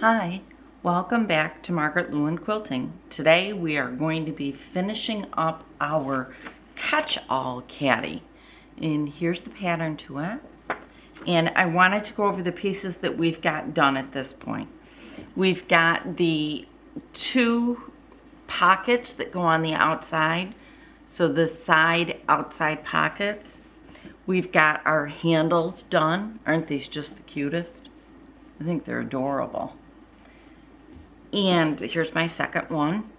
Hi, welcome back to Margaret Lewin Quilting. Today we are going to be finishing up our catch-all caddy. And here's the pattern to it. And I wanted to go over the pieces that we've got done at this point. We've got the two pockets that go on the outside. So the side outside pockets. We've got our handles done. Aren't these just the cutest? I think they're adorable. And here's my second one.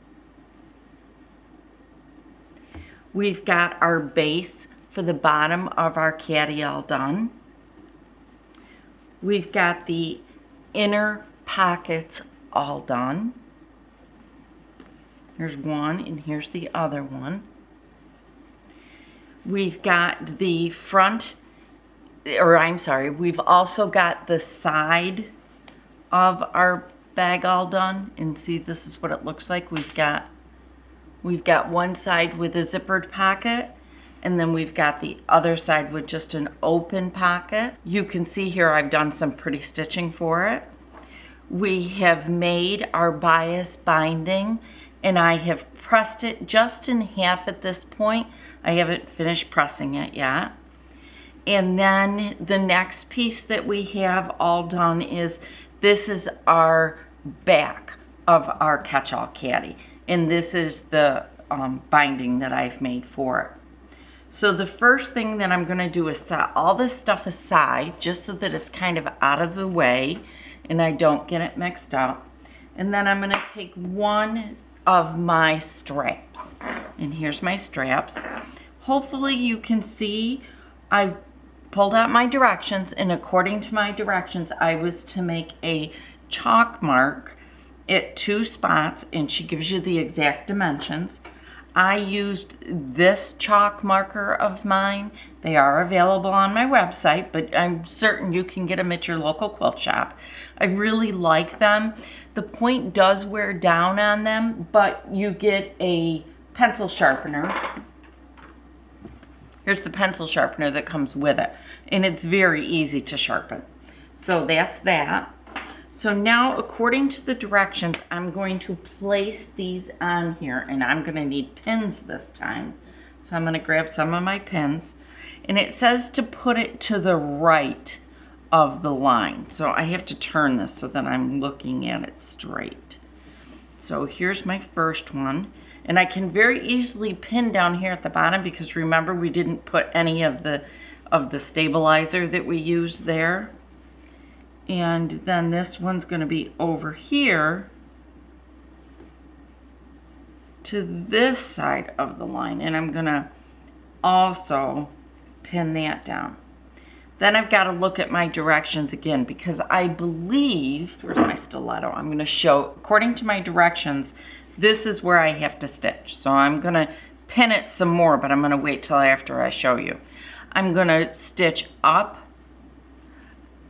We've got our base for the bottom of our caddy all done. We've got the inner pockets all done. Here's one and here's the other one. We've got the front, we've also got the side of our bag all done. And see, this is what it looks like. We've got one side with a zippered pocket, and then we've got the other side with just an open pocket. You can see here I've done some pretty stitching for it. We have made our bias binding, and I have pressed it just in half at this point. I haven't finished pressing it yet. And then the next piece that we have all done is, this is our back of our catch-all caddy. And this is the binding that I've made for it. So the first thing that I'm gonna do is set all this stuff aside, just so that it's kind of out of the way and I don't get it mixed up. And then I'm gonna take one of my straps. And here's my straps. Hopefully you can see I've pulled out my directions, and according to my directions, I was to make a chalk mark at 2 spots, and she gives you the exact dimensions. I used this chalk marker of mine. They are available on my website, but I'm certain you can get them at your local quilt shop. I really like them. The point does wear down on them, but you get a pencil sharpener. Here's the pencil sharpener that comes with it, and it's very easy to sharpen. So that's that. So now, according to the directions, I'm going to place these on here, and I'm gonna need pins this time. So I'm gonna grab some of my pins, and it says to put it to the right of the line. So I have to turn this so that I'm looking at it straight. So here's my first one. And I can very easily pin down here at the bottom, because remember, we didn't put any of the stabilizer that we used there. And then this one's going to be over here to this side of the line. And I'm going to also pin that down. Then I've got to look at my directions again, because I believe, where's my stiletto? I'm going to show, according to my directions, this is where I have to stitch. So I'm gonna pin it some more, but I'm gonna wait till after I show you. I'm gonna stitch up.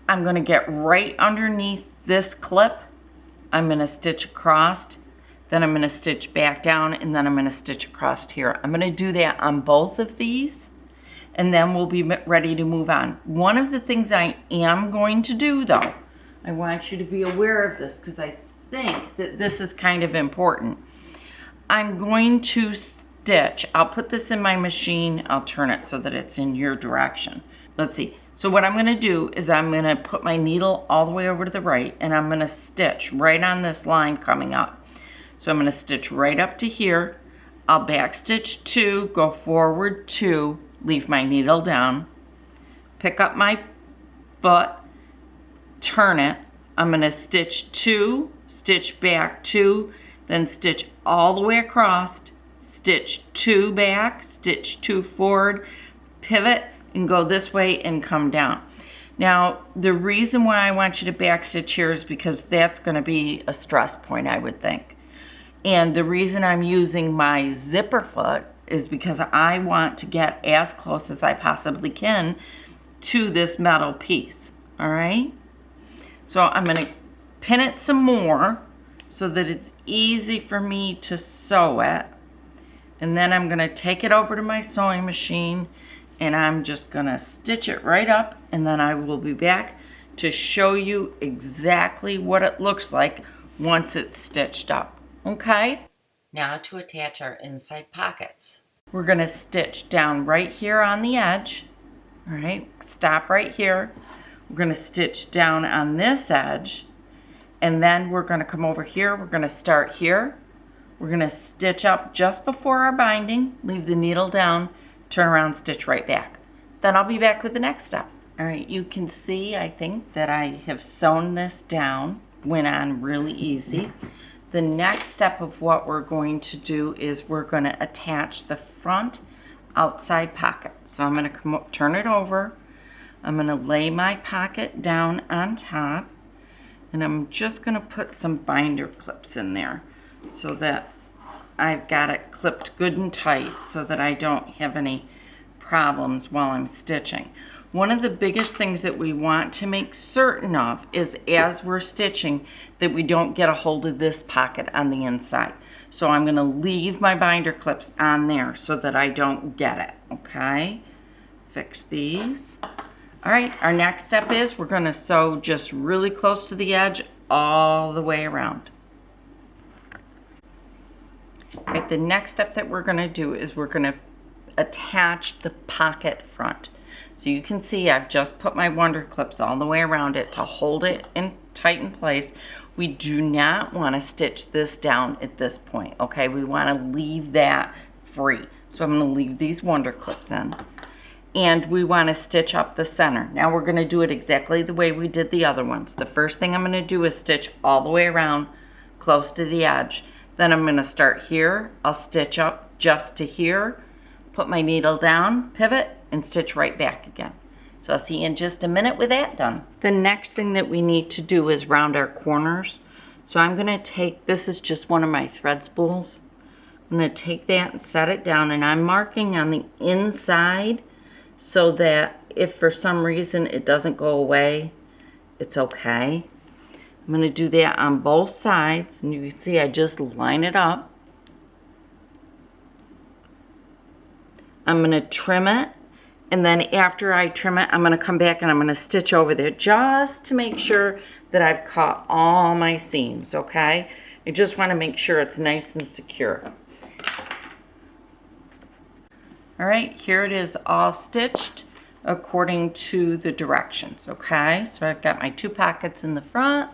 I'm gonna get right underneath this clip. I'm gonna stitch across, then I'm gonna stitch back down, and then I'm gonna stitch across here. I'm gonna do that on both of these, and then we'll be ready to move on. One of the things I am going to do, though, I want you to be aware of this, because I think that this is kind of important. I'm going to stitch. I'll put this in my machine. I'll turn it so that it's in your direction. Let's see. So what I'm going to do is I'm going to put my needle all the way over to the right, and I'm going to stitch right on this line coming up. So I'm going to stitch right up to here. I'll back stitch 2, go forward 2, leave my needle down, pick up my foot, turn it. I'm going to stitch 2, stitch back 2, then stitch all the way across, stitch 2 back, stitch 2 forward, pivot, and go this way and come down. Now, the reason why I want you to back stitch here is because that's going to be a stress point, I would think. And the reason I'm using my zipper foot is because I want to get as close as I possibly can to this metal piece, all right? So I'm going to pin it some more so that it's easy for me to sew it. And then I'm going to take it over to my sewing machine, and I'm just going to stitch it right up, and then I will be back to show you exactly what it looks like once it's stitched up. Okay? Now to attach our inside pockets. We're going to stitch down right here on the edge. All right, stop right here. We're going to stitch down on this edge, and then we're going to come over here. We're going to start here. We're going to stitch up just before our binding, leave the needle down, turn around, stitch right back. Then I'll be back with the next step. All right, you can see, I think, that I have sewn this down. Went on really easy. The next step of what we're going to do is we're going to attach the front outside pocket. So I'm going to turn it over. I'm going to lay my pocket down on top, and I'm just going to put some binder clips in there so that I've got it clipped good and tight so that I don't have any problems while I'm stitching. One of the biggest things that we want to make certain of is as we're stitching that we don't get a hold of this pocket on the inside. So I'm going to leave my binder clips on there so that I don't get it, okay? Fix these. All right, our next step is we're going to sew just really close to the edge all the way around. All right, the next step that we're going to do is we're going to attach the pocket front. So you can see I've just put my wonder clips all the way around it to hold it in tight in place. We do not want to stitch this down at this point, okay? We want to leave that free. So I'm going to leave these wonder clips in. And we want to stitch up the center. Now we're going to do it exactly the way we did the other ones. The first thing I'm going to do is stitch all the way around close to the edge. Then I'm going to start here. I'll stitch up just to here, put my needle down, pivot, and stitch right back again. So I'll see you in just a minute with that done. The next thing that we need to do is round our corners. So I'm going to take, this is just one of my thread spools. I'm going to take that and set it down, and I'm marking on the inside so that if for some reason it doesn't go away, it's okay. I'm going to do that on both sides, and you can see I just line it up. I'm going to trim it, and then after I trim it, I'm going to come back and I'm going to stitch over there just to make sure that I've caught all my seams, okay? I just want to make sure it's nice and secure. All right, here it is all stitched according to the directions, okay? So I've got my two pockets in the front.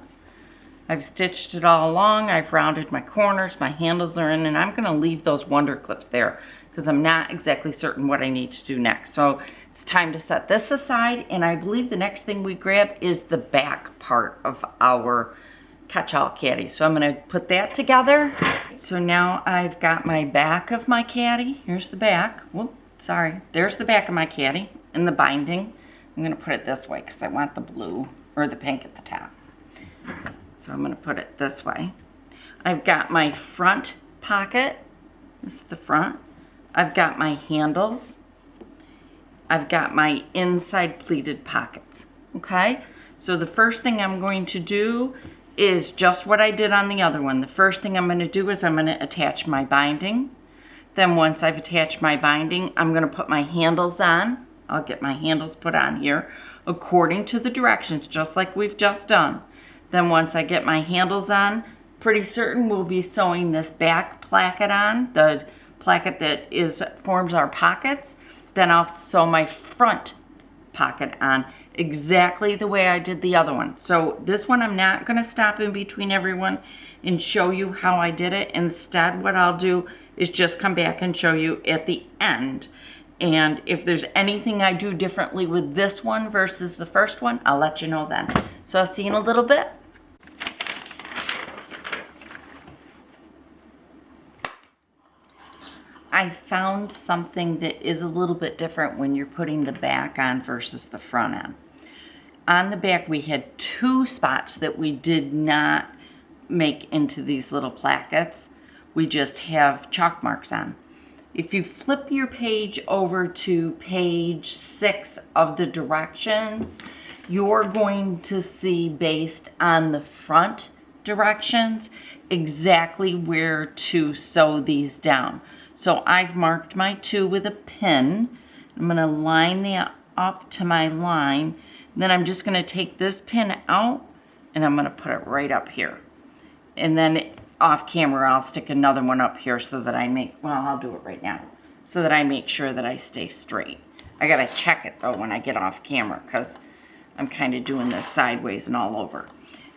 I've stitched it all along. I've rounded my corners. My handles are in, and I'm going to leave those wonder clips there because I'm not exactly certain what I need to do next. So it's time to set this aside, and I believe the next thing we grab is the back part of our catch-all caddy. So I'm going to put that together. So now I've got my back of my caddy. Here's the back. Whoop, sorry. There's the back of my caddy and the binding. I'm going to put it this way because I want the blue or the pink at the top. So I'm going to put it this way. I've got my front pocket. This is the front. I've got my handles. I've got my inside pleated pockets. Okay? So the first thing I'm going to do is just what I did on the other one. The first thing I'm going to do is I'm going to attach my binding. Then once I've attached my binding, I'm going to put my handles on. I'll get my handles put on here according to the directions, just like we've just done. Then once I get my handles on, pretty certain we'll be sewing this back placket on, the placket that forms our pockets. Then I'll sew my front pocket on exactly the way I did the other one. So this one I'm not going to stop in between everyone and show you how I did it. Instead, what I'll do is just come back and show you at the end. And if there's anything I do differently with this one versus the first one, I'll let you know then. So I'll see you in a little bit. I found something that is a little bit different when you're putting the back on versus the front on. On the back, we had two spots that we did not make into these little plackets. We just have chalk marks on. If you flip your page over to page 6 of the directions, you're going to see, based on the front directions, exactly where to sew these down. So I've marked my 2 with a pin. I'm going to line that up to my line. Then I'm just going to take this pin out and I'm going to put it right up here. And then off camera, I'll stick another one up here so that I make, well, I'll do it right now, so that I make sure that I stay straight. I got to check it though when I get off camera because I'm kind of doing this sideways and all over.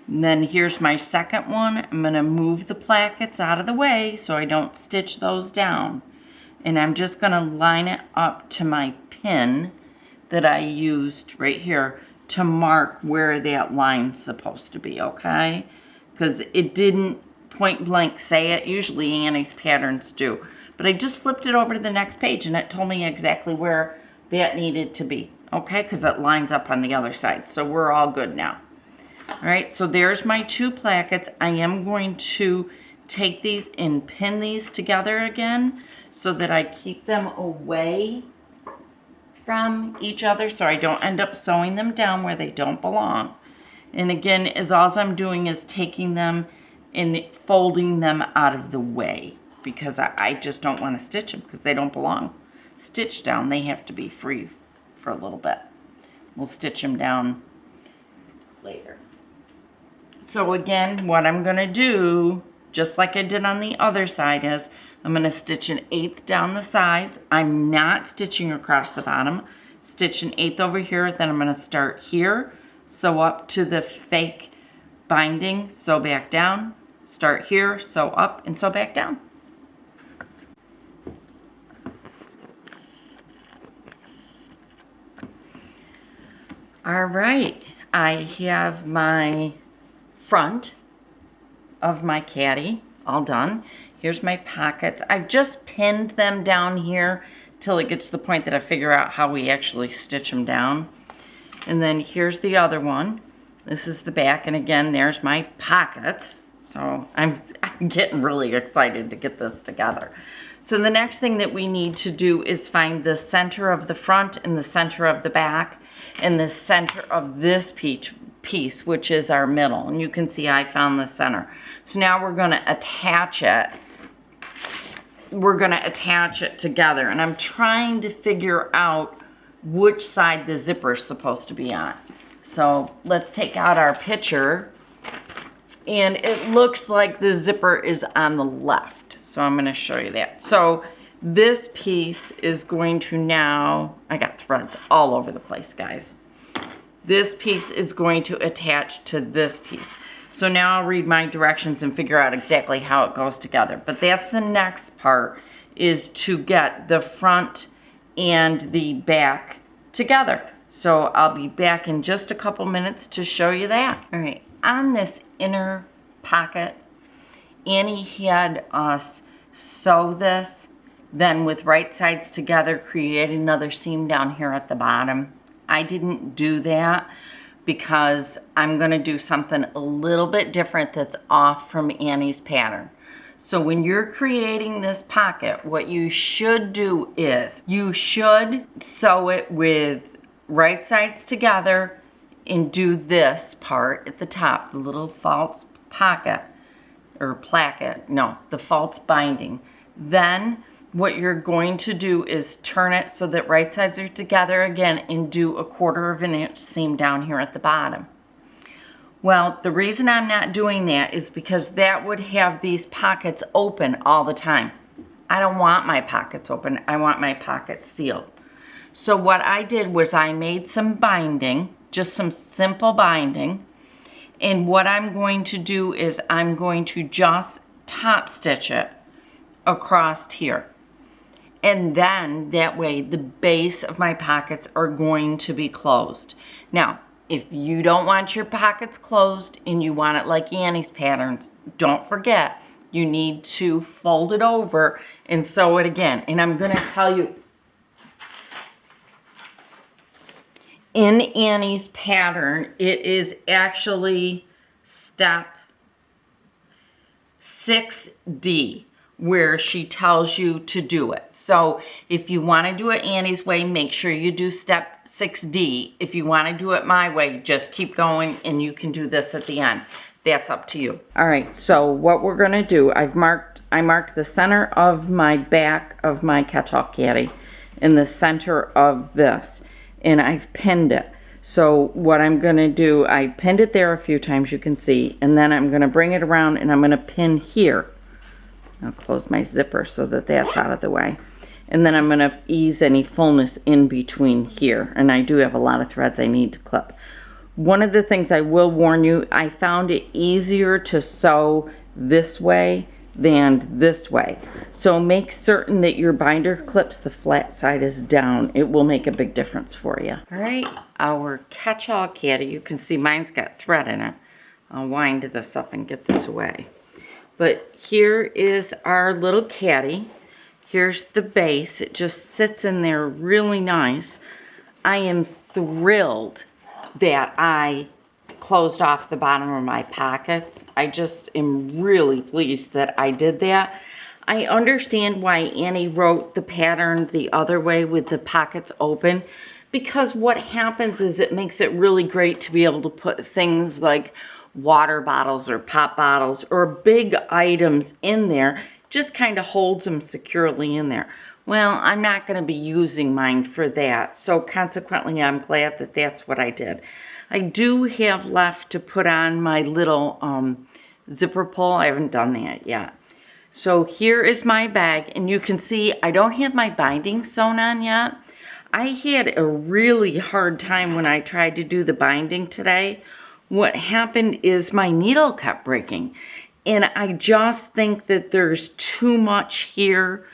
And then here's my second one. I'm going to move the plackets out of the way so I don't stitch those down. And I'm just going to line it up to my pin that I used right here to mark where that line's supposed to be, okay? Because it didn't point blank say it. Usually Annie's patterns do. But I just flipped it over to the next page and it told me exactly where that needed to be, okay? Because it lines up on the other side. So we're all good now. All right, so there's my 2 plackets. I am going to take these and pin these together again so that I keep them away from each other so I don't end up sewing them down where they don't belong. And again, all I'm doing is taking them and folding them out of the way because I just don't want to stitch them because they don't belong stitched down. They have to be free for a little bit. We'll stitch them down later. So again, what I'm going to do, just like I did on the other side, is I'm going to stitch an 1/8 down the sides. I'm not stitching across the bottom. Stitch an 1/8 over here. Then I'm going to start here, sew up to the fake binding, sew back down, start here, sew up, and sew back down. All right, I have my front of my caddy all done. Here's my pockets. I've just pinned them down here till it gets to the point that I figure out how we actually stitch them down. And then here's the other one. This is the back, and again, there's my pockets. So I'm getting really excited to get this together. So the next thing that we need to do is find the center of the front and the center of the back and the center of this piece, which is our middle. And you can see I found the center. So now we're going to attach it. We're going to attach it together. And I'm trying to figure out which side the zipper is supposed to be on. So let's take out our picture. And it looks like the zipper is on the left. So I'm going to show you that. So this piece is going to now, I got threads all over the place, guys. This piece is going to attach to this piece. So now I'll read my directions and figure out exactly how it goes together. But that's the next part, is to get the front and the back together. So I'll be back in just a couple minutes to show you that. All right, on this inner pocket, Annie had us sew this, then with right sides together, create another seam down here at the bottom. I didn't do that because I'm going to do something a little bit different that's off from Annie's pattern. So when you're creating this pocket, what you should do is you should sew it with right sides together and do this part at the top, the little false pocket or placket, no, the false binding. Then what you're going to do is turn it so that right sides are together again and do 1/4 of an inch seam down here at the bottom. Well, the reason I'm not doing that is because that would have these pockets open all the time. I don't want my pockets open. I want my pockets sealed. So what I did was I made some binding, just some simple binding. And what I'm going to do is I'm going to just top stitch it across here. And then that way the base of my pockets are going to be closed. Now, if you don't want your pockets closed and you want it like Annie's patterns, don't forget, you need to fold it over and sew it again. And I'm going to tell you, in Annie's pattern, it is actually step 6D where she tells you to do it. So if you want to do it Annie's way, make sure you do step 6D. If you want to do it my way, just keep going and you can do this at the end. That's up to you. All right, so what we're going to do, I marked the center of my back of my catch-all caddy in the center of this, and I've pinned it. So what I'm going to do, I pinned it there a few times, you can see, and then I'm going to bring it around and I'm going to pin here. I'll close my zipper so that that's out of the way. And then I'm going to ease any fullness in between here. And I do have a lot of threads I need to clip. One of the things I will warn you, I found it easier to sew this way than this way. So make certain that your binder clips, the flat side is down. It will make a big difference for you. All right, our catch-all caddy, you can see mine's got thread in it. I'll wind this up and get this away. But here is our little caddy. Here's the base. It just sits in there really nice. I am thrilled that I closed off the bottom of my pockets. I just am really pleased that I did that. I understand why Annie wrote the pattern the other way with the pockets open, because what happens is it makes it really great to be able to put things like water bottles or pop bottles or big items in there. Just kind of holds them securely in there. Well, I'm not going to be using mine for that, so consequently I'm glad that that's what I did. I do have left to put on my little zipper pull. I haven't done that yet. So here is my bag, and you can see I don't have my binding sewn on yet. I had a really hard time when I tried to do the binding today. What happened is my needle kept breaking, and I just think that there's too much here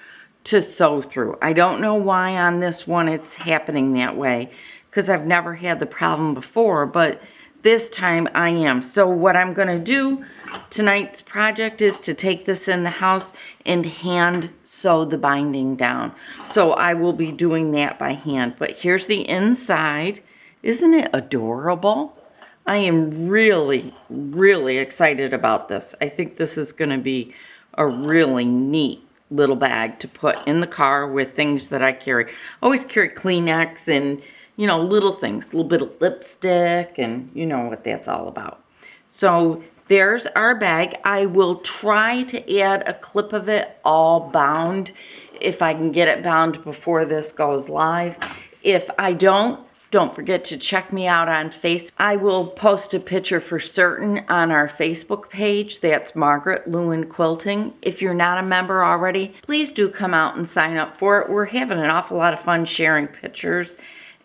to sew through. I don't know why on this one it's happening that way, because I've never had the problem before, but this time I am. So what I'm going to do, tonight's project is to take this in the house and hand sew the binding down. So I will be doing that by hand. But here's the inside. Isn't it adorable? I am really, really excited about this. I think this is going to be a really neat little bag to put in the car with things that I carry. I always carry Kleenex and, you know, little things, a little bit of lipstick, and you know what that's all about. So there's our bag. I will try to add a clip of it all bound if I can get it bound before this goes live. If I don't forget to check me out on Facebook. I will post a picture for certain on our Facebook page. That's Margaret Lewin Quilting. If you're not a member already, please do come out and sign up for it. We're having an awful lot of fun sharing pictures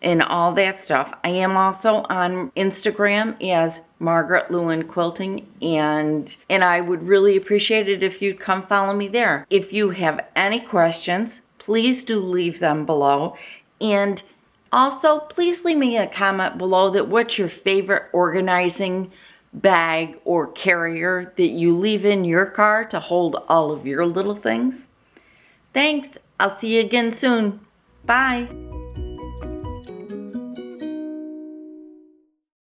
and all that stuff. I am also on Instagram as Margaret Lewin Quilting, and I would really appreciate it if you'd come follow me there. If you have any questions, please do leave them below, and also please leave me a comment below that what's your favorite organizing bag or carrier that you leave in your car to hold all of your little things. Thanks. I'll see you again soon. Bye.